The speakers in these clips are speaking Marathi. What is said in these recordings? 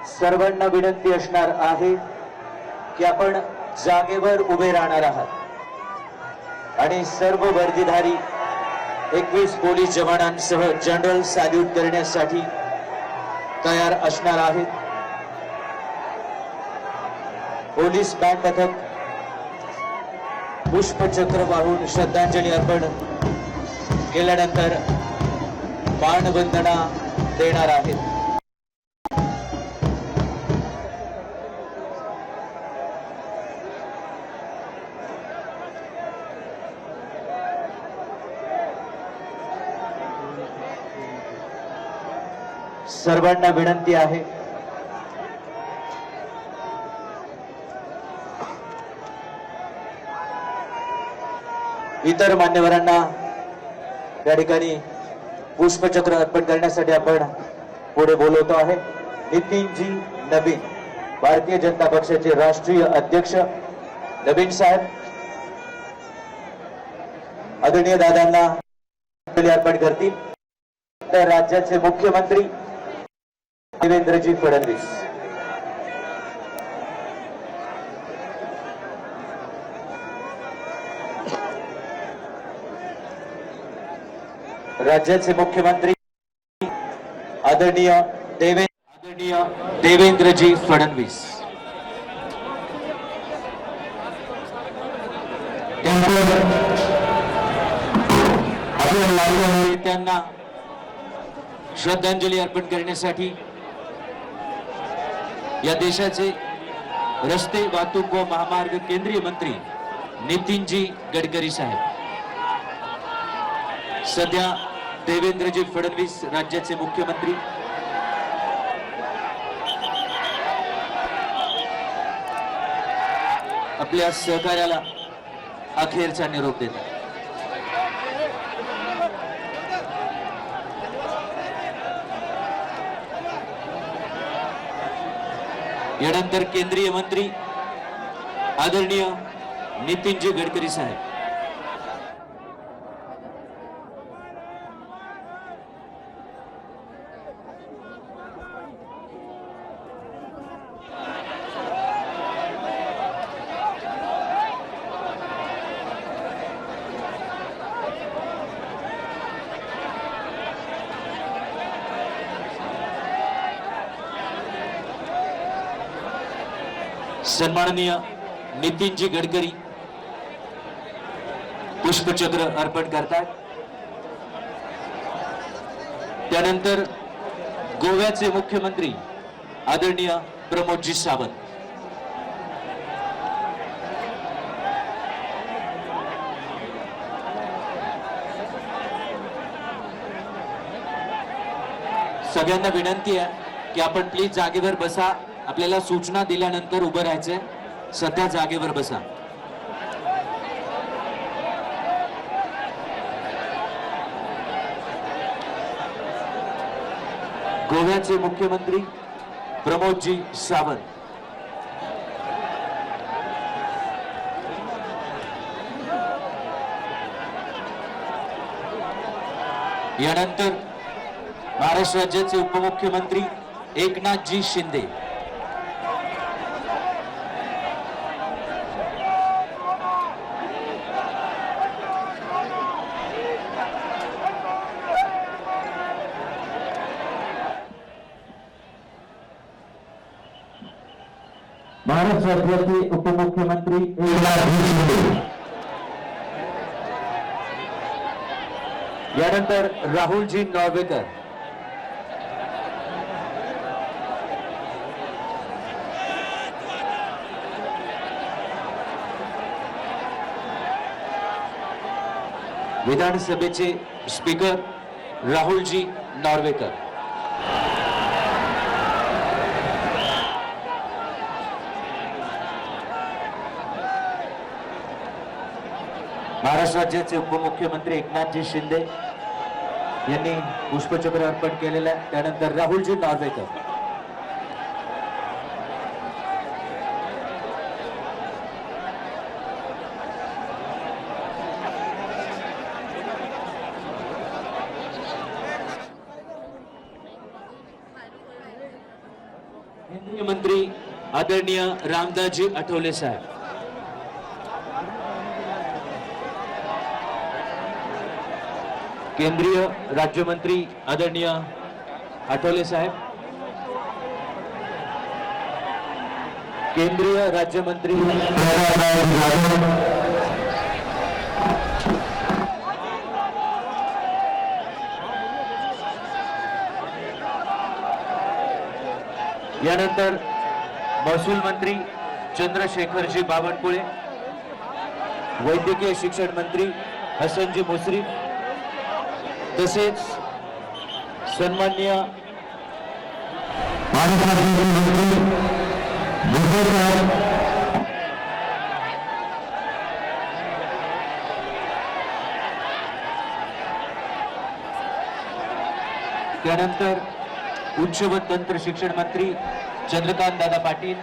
सर्वांना विनंती असणार आहे की आपण जागेवर उभे राहणार आहात आणि सर्व वर्दीधारी 21 पोलीस जवानांसह जनरल सॅल्यूट करण्यासाठी तयार असणार आहेत। पोलीस बँड पथक पुष्पचक्र वाहून श्रद्धांजली अर्पण केल्यानंतर मानवंदना देणार आहेत। सर्वांना विनंती आहे इतर मान्यवरांना या ठिकाणी पुष्पचक्र अर्पण करण्यासाठी आपण पुढे बोलवतो आहे। नितीनजी नवीन, भारतीय जनता पक्षाचे राष्ट्रीय अध्यक्ष नवीन साहेब आदरणीय दादांना अर्पण करतील। तर राज्याचे मुख्यमंत्री देवेंद्रजी फडणवीस, राज्याचे मुख्यमंत्री आदरणीय देवेंद्रजी फडणवीस, त्यांना श्रद्धांजली अर्पण करण्यासाठी या देशाचे रस्ते वाहतूक व महामार्ग केंद्रीय मंत्री नितीनजी गडकरी साहेब, सध्या देवेंद्रजी फडणवीस राज्याचे मुख्यमंत्री, आपल्या सहकार्याला अखेरचा निरोप देतात। यानंतर केंद्रीय मंत्री आदरणीय नितीनजी गडकरी साहेब, सन्माननीय नितीनजी गडकरी पुष्पचक्र अर्पण करतात। त्यानंतर गोव्याचे मुख्यमंत्री आदरणीय प्रमोदजी सावंत, सगळ्यांना विनंती आहे की आपण प्लीज जागेवर बसा। आपल्याला सूचना दिल्यानंतर उभं राहायचंय, सध्या जागेवर बसा। गोव्याचे मुख्यमंत्री प्रमोदजी सावंत, यानंतर महाराष्ट्र राज्याचे उपमुख्यमंत्री एकनाथजी शिंदे, महाराष्ट्र राज्याचे उपमुख्यमंत्री एकनाथजी शिंदे, यानंतर राहुलजी नॉर्वेकर, विधानसभेचे स्पीकर राहुलजी नॉर्वेकर, महाराष्ट्र राज्याचे उपमुख्यमंत्री एकनाथजी शिंदे यांनी पुष्पचक्र अर्पण केलेलं आहे। त्यानंतर राहुलजी नॉर्वेकर, केंद्रीय मंत्री आदरणीय रामदासजी आठवले साहेब, केंद्रीय राज्यमंत्री आदरणीय आठवले साहेब, केंद्रीय राज्यमंत्री यानंतर महसूल मंत्री चंद्रशेखरजी बावनकुळे, वैद्यकीय शिक्षण मंत्री हसनजी मुश्रीफ, तसेच सन्माननीय त्यानंतर उच्च व तंत्र शिक्षण मंत्री चंद्रकांत दादा पाटील,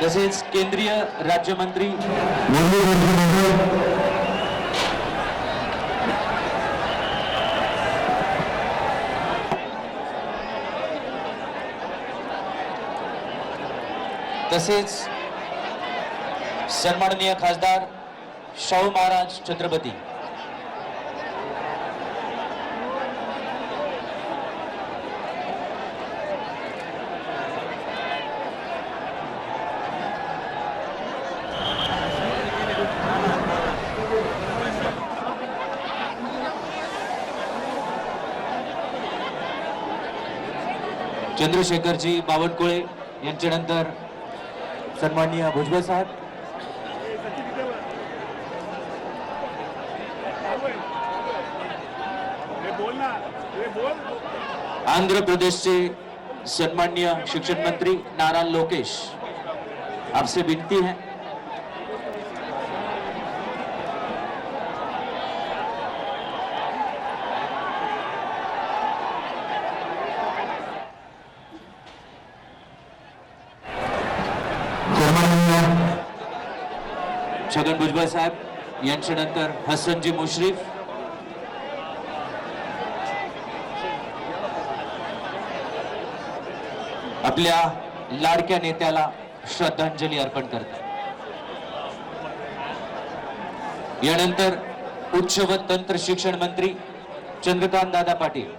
तसेच केंद्रीय राज्यमंत्री तसेच सन्माननीय खासदार शाहू महाराज छत्रपती, चंद्रशेखरजी बावनकुळे यांच्यानंतर सन्माननीय भुजबळ साहेब, आंध्र प्रदेशचे सन्माननीय शिक्षण मंत्री नारा लोकेश, आपसे विनती है छगन भुजबळ साहेब यांच्यानंतर हसनजी मुश्रीफ, आपल्या लाडक्या नेत्याला श्रद्धांजली अर्पण करतात. यानंतर उच्च व तंत्र शिक्षण मंत्री चंद्रकांत दादा पाटील,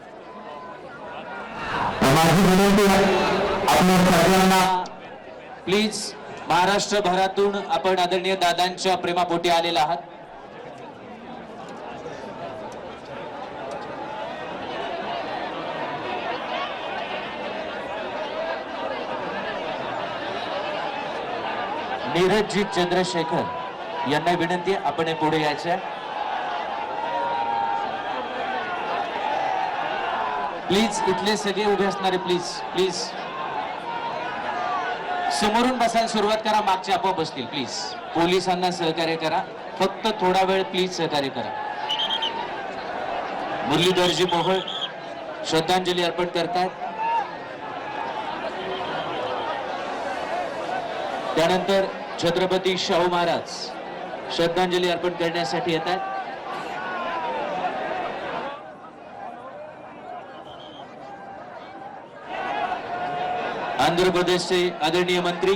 प्लीज महाराष्ट्रभरातून आपण आदरणीय दादांच्या प्रेमापोटी आलेला आहात. नीरजजी चंद्रशेखर यांना विनंती आहे आपण पुढे यायचं आहे. प्लीज इथले सगळे उभे असणारे प्लीज प्लीज समोरून बसायला सुरुवात करा, मागचे आपोआप बसतील. प्लीज पोलिसांना सहकार्य करा, फक्त थोडा वेळ प्लीज सहकार्य करा. मुरलीधरजी मोहोळ श्रद्धांजली अर्पण करतायत. त्यानंतर छत्रपती शाहू महाराज श्रद्धांजली अर्पण करण्यासाठी येत आहेत. आंध्र प्रदेशचे आदरणीय मंत्री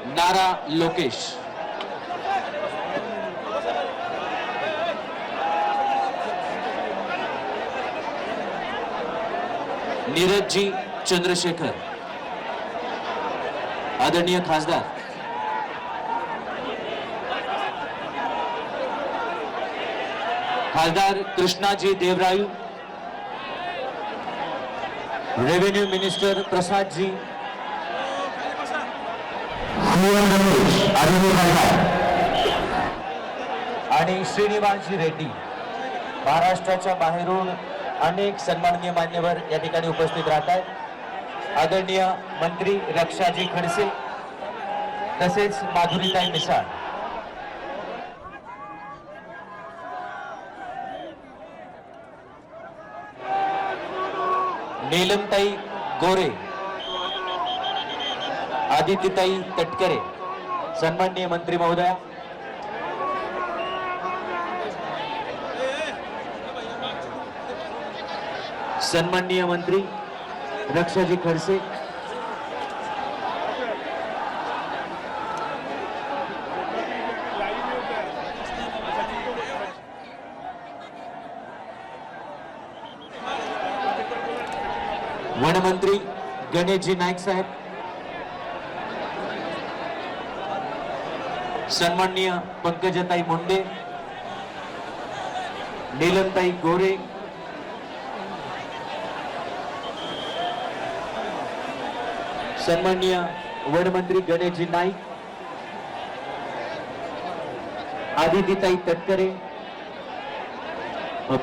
नारा लोकेश, नीरजजी चंद्रशेखर आदरणीय खासदार, खासदार कृष्णाजी देवरायू, रेव्हेन्यू मिनिस्टर प्रसादजी, आणि श्रीनिवासजी रेड्डी. महाराष्ट्राच्या बाहेरून अनेक सन्माननीय मान्यवर या ठिकाणी उपस्थित राहतात. आदरणीय मंत्री रक्षाजी खडसे, तसेच माधुरीताई मिसाळ, नीलमताई गोरे, आदित्यताई तटकरे, सन्माननीय मंत्री महोदया, सन्माननीय मंत्री रक्षाजी खडसे, वनमंत्री गणेशजी नाईक साहेब, सन्माननीय पंकजताई मुंडे, नीलमताई गोरे, सन्माननीय वनमंत्री गणेशजी नाईक, आदितीताई तटकरे,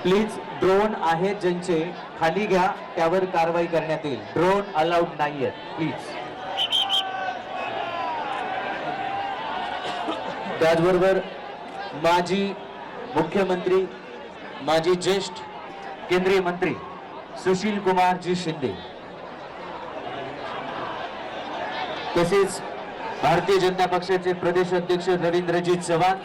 प्लीज ड्रोन आहेत ज्यांचे खाली घ्या, त्यावर कारवाई करण्यात येईल. ड्रोन अलाउड नाहीये प्लीज. त्याचबरोबर माजी मुख्यमंत्री, माजी ज्येष्ठ केंद्रीय मंत्री सुशील कुमारजी शिंदे, तसेच भारतीय जनता पक्षाचे प्रदेश अध्यक्ष रवींद्रजी चव्हाण,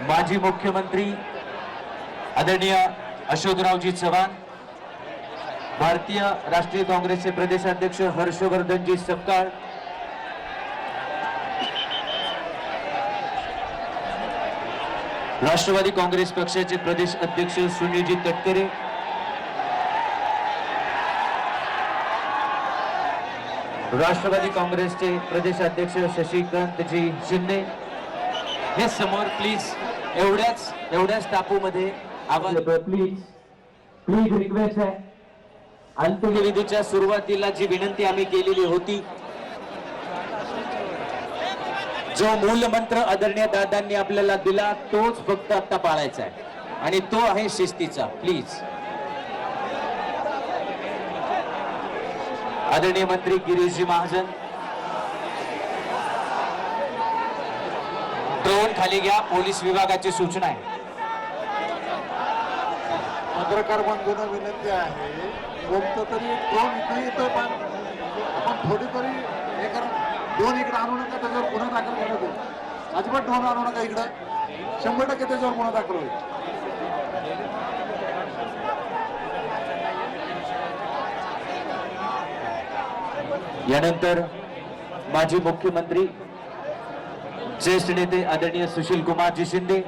माजी मुख्यमंत्री आदरणीय अशोकरावजी चव्हाण, भारतीय राष्ट्रीय काँग्रेसचे प्रदेशाध्यक्ष हर्षवर्धनजी सपकाळ, राष्ट्रवादी काँग्रेस पक्षाचे प्रदेश अध्यक्ष सुनीलजी तटकरे, राष्ट्रवादी काँग्रेसचे प्रदेशाध्यक्ष शशिकांतजी शिंदे हे समोर प्लीज. एवढ्याच टापूमध्ये आवाज प्लीज रिक्वेस्ट आहे. अंत्यविधीच्या सुरुवातीला जी विनंती आम्ही केलेली होती, जो मूल मंत्र आदरणीय दादांनी आपल्याला दिला तोच फक्त आता पाळायचा आहे आणि तो आहे शिस्तीचा. प्लीज. आदरणीय मंत्री गिरीशजी महाजन, ड्रोन खाली घ्या, पोलीस विभागाची सूचना आहे. पत्रकार बंधूंना विनंती आहे, कोणतं तरी ड्रोन इथे येतं, पण आपण थोडी तरी हे करा. ड्रोन इकडे आणू नका, त्याच्यावर गुन्हा दाखल करण्यात येईल. अजिबात ड्रोन आणू नका इकडं, 100% त्याच्यावर गुन्हा दाखल होईल. यानंतर माजी मुख्यमंत्री ज्येष्ठ नेते आदरणीय सुशील कुमारजी शिंदे,